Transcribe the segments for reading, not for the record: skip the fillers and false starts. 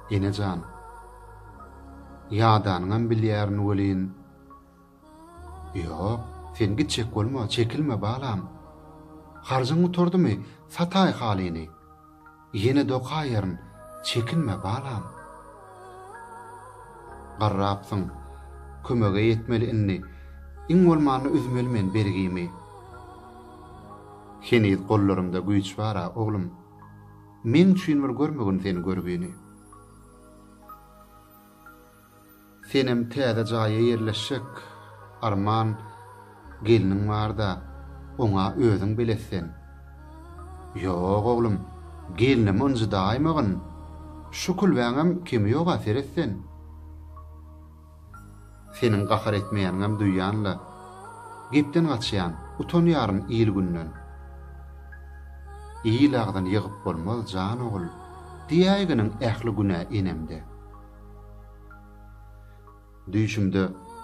Enejan, ýadanyňam bilýärin welin. Ýok, sen gitjek bolma, çekilme balam. Harjyň oturdymy, satay halyny. Ýene dokaýaryn, çekinme balam. Garrapsyň, kömege ýetmeli inni. Iň bolmany üzmeli men bergimi. Heniz gollarymda güýç bara, oglum. Men üçin bir görmegin seni görgüni. Senem täze jaýa ýerleşik, arman, geliniň barda, oňa özüň bilesen. Ýok oglum, gelinim onjy daýmagyn. Şu kulbaňam kimi ýoga seretsen. Senin gahar etmeýäňem duýýanla, gepden gaçýan, utanýaryn ýyl günden. İyilagdan ýygyp bolmaz jan ogul, diýäginiň ähli güne enemde. Düýşümde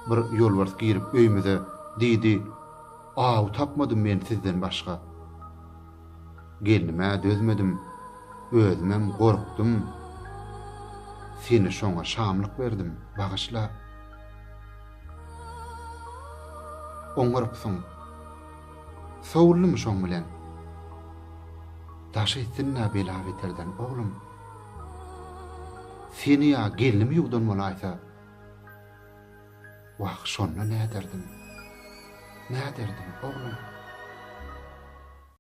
bir ýolbars girip öýmede diýdi, "Aw tapmadym men sizden başga." Gelinime dözmedim, özümem gorkdum. Seni şoňa şamlyk berdim, bagyşla. Oňarypsyň. Sowullym şoň bilen. Daşy etsinä bela beterden oglum. Seni ýa gelinim ýugdan bolaýsa. Waq şonda näderdim? Näderdim oglum?